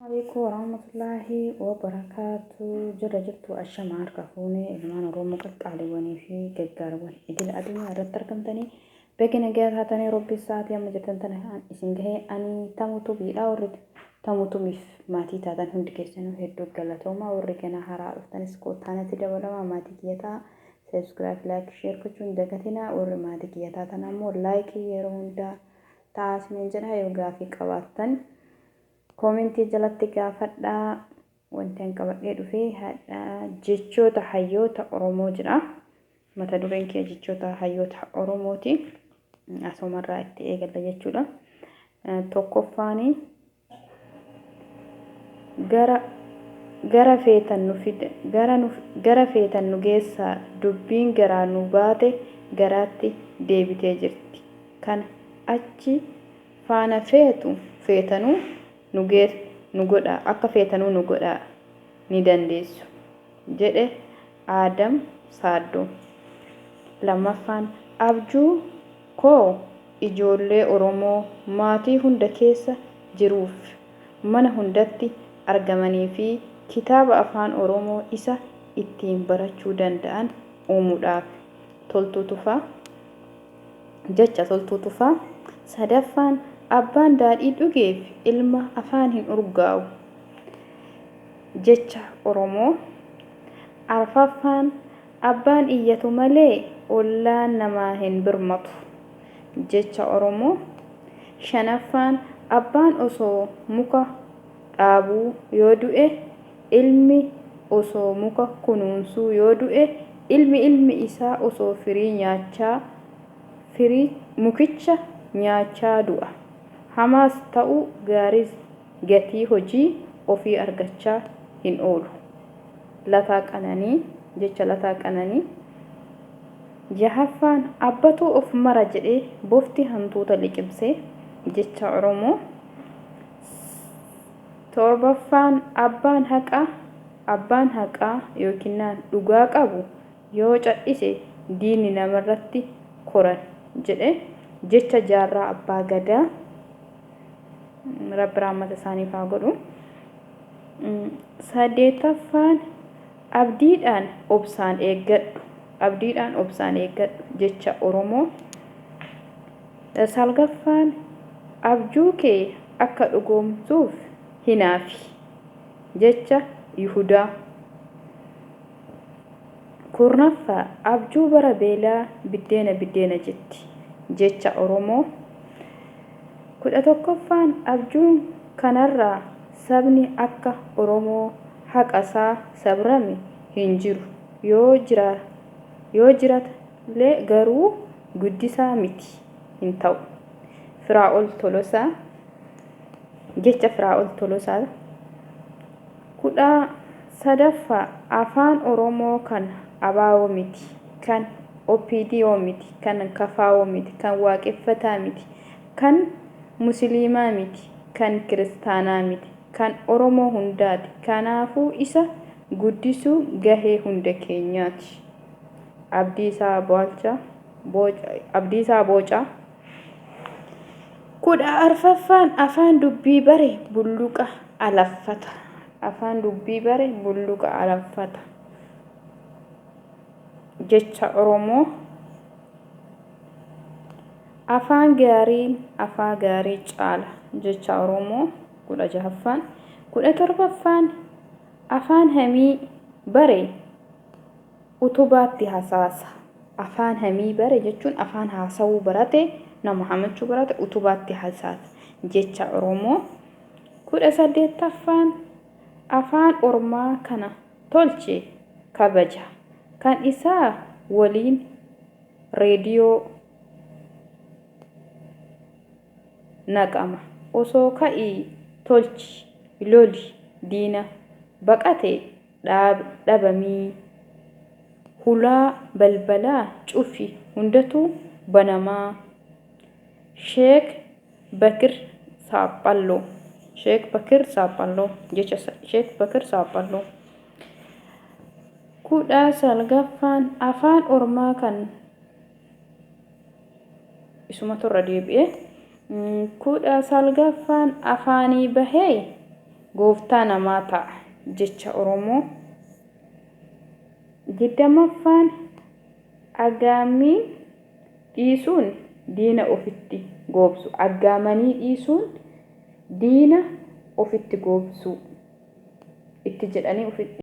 عليكم ورحمة الله وبركاته. جرجرت الشمعة كفوني إلمان رومك عليوني في جرجرون إدل أدنى رتركم تاني بكنا جات هاتني ربي الساعة يوم جتن تاني إسنجه أني تموتو بي أورد تموتو مف ماتي تادن هند كيسنو هدو جلتوما ورجنا هراء تاني سكوت تاني تدولا ما ماتي كيتا سبسكرايب لايك شير كتشون دكتنا ورماتي كيتا تنامو لايك يروندا تاس من جنها يوغا في قواتن كومنتي جلتي قافدا وانتن قبدي دفي هذا جيتشوتا حيوتا أورومو جرا متى دورين كي جيتشوتا حيوتا أوروموتي أسو مرة اتي ايقل جيتشولا توقفاني gara feetan nu geessa dubbiin garaa nu baate garaatti deebitee jirti kan achi faana feetanuu nu godha akka feetanuu nu godha ni dandeessu jedhe Adam Saaddo. Lammaffaan abjuu koo ijoollee Oromoo maatii hunda keessa jiruuf mana hundatti argamanii fi kitaaba afaan Oromoo isa ittiin barachuu danda'an uumuudhaaf jecha toltuu tufaa. Sadaffaan abbaan daadhii dhugeef ilma afaan hin urgaa'u jecha Oromoo. Arfaffaan abbaan iyyatu malee ollaan namaa hin birmatu jecha Oromoo. Shanaffaan abbaan osoo muka dhaabuu yoo du'e ilmi osoo muka kunuunsuu yoo du'e ilmi isaa osoo mukicha nyaachaa du'a. Hamaas ta'uu gaariis gatii hojii ofii argachaa hin oolu. Lataa Qananii. Jahaffaan abbatu of mara jedhee bofti hantuuta liqimsee jecha Oromoo. Torbaffaan abbaan haqaa yookiin dhugaa qabu yoo cadhise diinni namarratti koran jedhe jecha jaarraa abbaa gadaa. Rabbi rahmata isaaniif haa godhu. Saddeettaffaan abdiidhaan obsaan eeggadhu jecha Oromoo. Salgaffaan abjuu kee akka dhugoomsuuf hinaafi jecha Yihudaa. Kurnaffaa abjuu bara beelaa biddeena jetti jecha Oromoo. 11ffaan abjuun kanarraa sabni akka Oromoo haqasaa sabrame hin jiru yoo jiraatlee garuu guddisaa miti hin ta'u. Jecha Firaa'ol Tolosaa. 13ffaa afaan Oromoo kan abaawoo miti, kan OPDO miti, kan kafaawoo miti, kan waaqeffataa miti, kan musliimaa miti, kan kiristaanaa miti, kan Oromoo hundaati. Kanaafuu isa guddisuu gahee hunda keenyaati. Abdiisaa Boocaa. 14ffaan afaan dubbii bare bulluqa alaffata jecha Oromoo. Afaan gaariin afaa gaarii caala jecha Oromoo. 16ffaan. 17ffaan afaan hamii bare utubaatti hasaasa. Afaan hamii bare jechuun afaan haasawuu barate nama hamachuu barate utubaatti hasaasa jecha Oromoo. 18ffaan afaan Ormaa kana tolche kabaja kan isaa waliin reediyoo naqama osoo ka'ii tolchi loli diina baqate dhabamii hulaa balbalaa cufi hundatu banamaa. Sheek Bakir Saaphalloo jecha Sheek Bakir Saaphalloo. 19ffaan afaan Ormaa kan isuma turra deebi'e. 19ffaan afaanii bahee gooftaa namaa ta'a jecha Oromoo. Digdamaffaan aggaamii dhiisuun diina ofitti goobsu. Aggaamanii dhiisuun diina ofitti goobsu itti jedhanii ofitti